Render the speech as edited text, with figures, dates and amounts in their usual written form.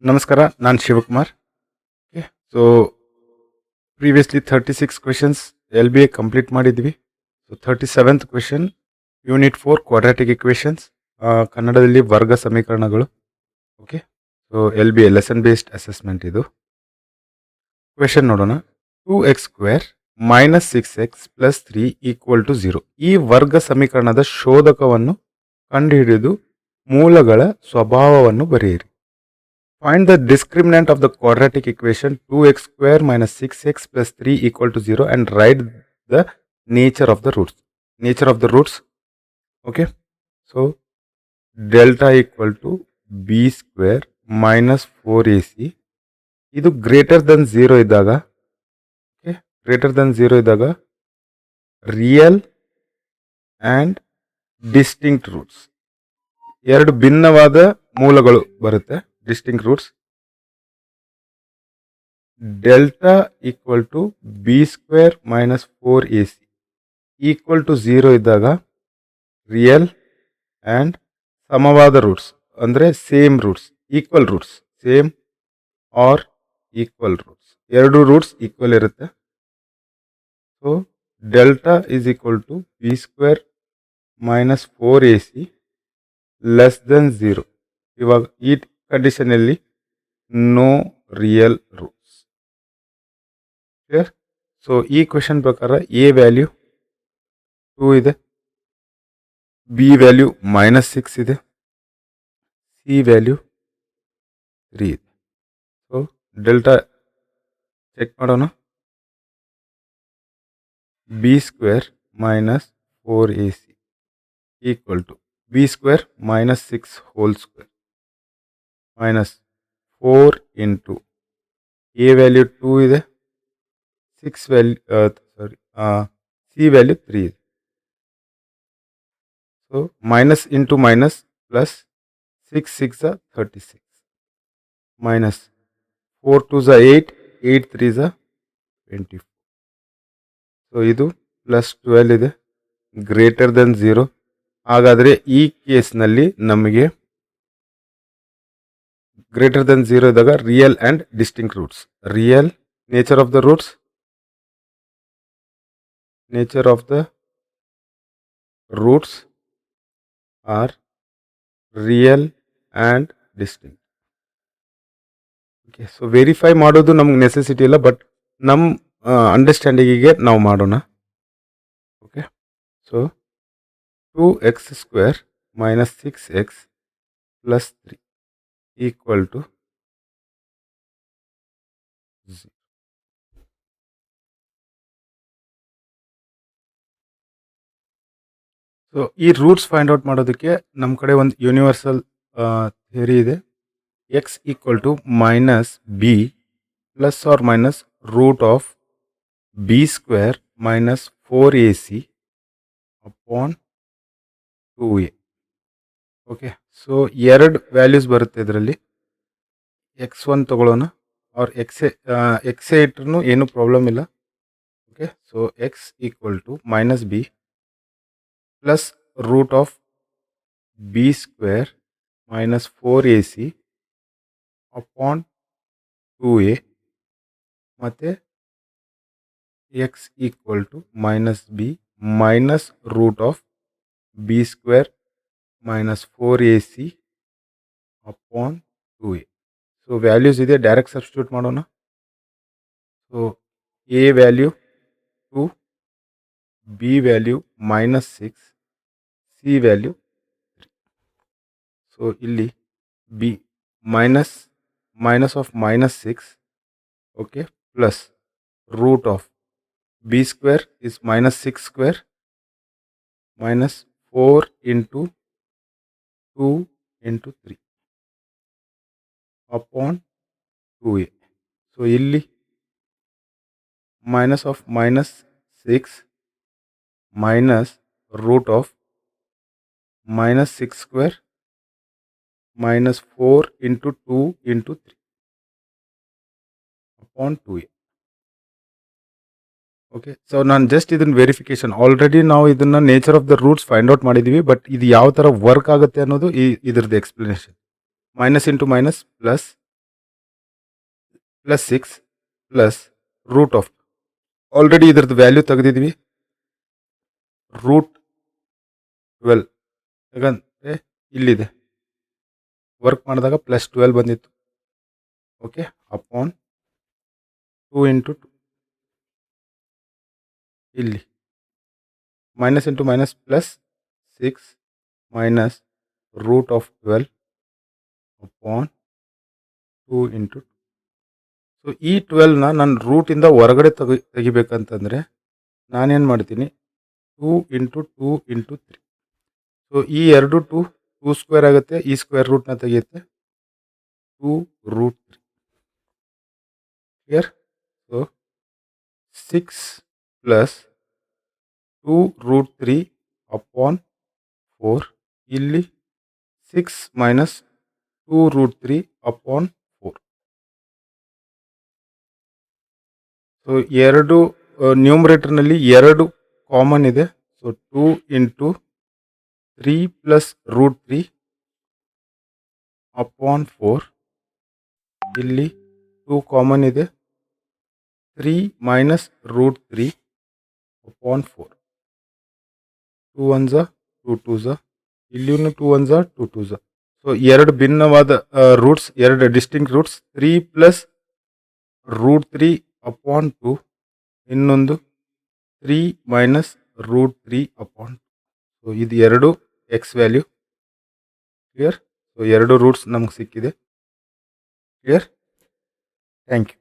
ನಮಸ್ಕಾರ, ನಾನು Shivakumar. Okay, so previously 36 questions L B A complete ಮಾಡಿದ್ವಿ. ಸೊ 37th question, unit 4 quadratic equations, ಕನ್ನಡದಲ್ಲಿ ವರ್ಗ ಸಮೀಕರಣಗಳು. Okay, so L B A lesson based assessment ಇದು. ಕ್ವೆಶನ್ ನೋಡೋಣ. 2x² - 6x + 3 = 0. ಈ ವರ್ಗ ಸಮೀಕರಣದ ಶೋಧಕವನ್ನು ಕಂಡುಹಿಡಿದು ಮೂಲಗಳ ಸ್ವಭಾವವನ್ನು ಬರೆಯಿರಿ. Find the discriminant of the quadratic equation 2x² - 6x + 3 = 0 and write the nature of the roots. Nature of the roots. Okay. So delta = b² - 4ac. ಇದು ಗ್ರೇಟರ್ ದನ್ 0 ಇದ್ದಾಗ, ಓಕೆ, ಗ್ರೇಟರ್ ದನ್ 0 ಇದ್ದಾಗ ರಿಯಲ್ ಆ್ಯಂಡ್ ಡಿಸ್ಟಿಂಕ್ಟ್ ರೂಟ್ಸ್, ಎರಡು ಭಿನ್ನವಾದ ಮೂಲಗಳು ಬರುತ್ತೆ. Distinct roots. Delta = b² - 4ac = 0 ಇದ್ದಾಗ real and ಸಮವಾದ roots, ಅಂದರೆ same roots, equal roots, same or equal roots, ಎರಡು ರೂಟ್ಸ್ ಈಕ್ವಲ್ ಇರುತ್ತೆ. So delta = b² - 4ac << 0. ಇವಾಗ ಈ ಕಂಡೀಷನಲ್ಲಿ no real roots. Clear? So ಈ ಕ್ವೆಶನ್ ಪ್ರಕಾರ ಎ ವ್ಯಾಲ್ಯೂ 2 ಇದೆ, ಬಿ ವ್ಯಾಲ್ಯೂ -6 ಇದೆ, ಸಿ ವ್ಯಾಲ್ಯೂ 3 ಇದೆ. ಸೊ ಡೆಲ್ಟಾ ಚೆಕ್ ಮಾಡೋಣ. b² - 4ac = b² - 6 whole square -4 into a value 2 ಇದೆ, 6 ವ್ಯಾಲ್ಯೂ ಸಿ ವ್ಯಾಲ್ಯೂ 3 ಇದೆ. So minus into minus plus 6 6 36 minus 4 2 8 8 3 24. So ಇದು +12 ಇದೆ, ಗ್ರೇಟರ್ ದೆನ್ 0. ಹಾಗಾದರೆ ಈ ಕೇಸ್ನಲ್ಲಿ ನಮಗೆ ಗ್ರೇಟರ್ ದೆನ್ 0 ಇದ್ದಾಗ real and distinct roots. Real, nature of the roots, nature of the roots are real and distinct. Okay, so verify ಮಾಡೋದು ನಮ್ಗೆ necessity ಇಲ್ಲ, ಬಟ್ ನಮ್ಮ ಅಂಡರ್ಸ್ಟ್ಯಾಂಡಿಂಗಿಗೆ ನಾವು ಮಾಡೋಣ. Okay, so 2x² - 6x + 3 = 0. So ಈ ರೂಟ್ಸ್ ಫೈಂಡ್ ಔಟ್ ಮಾಡೋದಕ್ಕೆ ನಮ್ಮ ಕಡೆ ಒಂದು ಯೂನಿವರ್ಸಲ್ ಥಿಯರಿ ಇದೆ. x = -b ± √b² - 4ac upon 2a. Okay, so ಎರಡು ವ್ಯಾಲ್ಯೂಸ್ ಬರುತ್ತೆ ಇದರಲ್ಲಿ. x1 ತಗೊಳ್ಳೋಣ, ಆರ್ ಎಕ್ಸೆ ಇಟ್ರೂ ಏನೂ ಪ್ರಾಬ್ಲಮ್ ಇಲ್ಲ. Okay, so x = -b plus √b² - 4ac upon 2a, ಮತ್ತು x = -b minus √b² - 4ac upon 2a. So values ಇದೆ, direct substitute ಮಾಡೋಣ. So a value 2, b value -6, C value 3. So ಇಲ್ಲಿ b minus of -6, okay, plus √b² is -6² -4 into 2 into 3 upon 2a. So ಇಲ್ಲಿ minus of -6 minus √(-6² -4 into 2 into 3 upon 2a. Okay, so ನಾನು just ಇದನ್ನ verification, already ನಾವು ಇದನ್ನ nature of the roots find out ಮಾಡಿದ್ದೀವಿ, but ಇದು ಯಾವ ಥರ work ಆಗುತ್ತೆ ಅನ್ನೋದು ಇದ್ರದ್ದು explanation. Minus into minus plus, plus 6 plus root of already ಇದ್ರದ್ದು ವ್ಯಾಲ್ಯೂ ತೆಗೆದಿದ್ವಿ ರೂಟ್ 12 ಯಾಕಂದರೆ ಇಲ್ಲಿದೆ ವರ್ಕ್ ಮಾಡಿದಾಗ ಪ್ಲಸ್ 12 ಬಂದಿತ್ತು ಓಕೆ ಅಪಾನ್ 2 ಇಂಟು 2 ಇಲ್ಲಿ minus into minus plus 6 minus root of 12 upon 2 into 2. So ಈ 12ನ ನಾನು ರೂಟಿಂದ ಹೊರಗಡೆ ತೆಗಿಬೇಕಂತಂದರೆ ನಾನೇನು ಮಾಡ್ತೀನಿ 2 ಇಂಟು 2 ಇಂಟು 3. ಸೊ ಈ ಎರಡು 2 ಸ್ಕ್ವೇರ್ ಆಗುತ್ತೆ, ಈ ಸ್ಕ್ವೇರ್ ರೂಟ್ನ ತೆಗೆಯುತ್ತೆ 2 root 3 clear. So 6 plus 2 root 3 upon 4 ಇಲ್ಲಿ 6 ಮೈನಸ್ 2 ರೂಟ್ 3 ಅಪಾನ್ 4. ಸೊ ಎರಡು ನ್ಯೂಮರೇಟರ್ನಲ್ಲಿ 2 ಕಾಮನ್ ಇದೆ. So 2 into 3 plus root 3 upon 4 ಇಲ್ಲಿ 2 ಕಾಮನ್ ಇದೆ 3 ಮೈನಸ್ ರೂಟ್ 3 ಅಪಾನ್ 4. 2 1 2 2 ಇಲ್ಲಿಯೂ 2 1 2 2. ಸೊ ಎರಡು ಭಿನ್ನವಾದ ರೂಟ್ಸ್, ಎರಡು distinct roots 3 plus root 3 upon 2, ಇನ್ನೊಂದು 3 ಮೈನಸ್ ರೂಟ್ 3 ಅಪಾನ್ 2. ಸೊ ಇದು ಎರಡು ಎಕ್ಸ್ ವ್ಯಾಲ್ಯೂ ಕ್ಲಿಯರ್. ಸೊ ಎರಡು ರೂಟ್ಸ್ ನಮ್ಗೆ ಸಿಕ್ಕಿದೆ ಕ್ಲಿಯರ್. Thank you.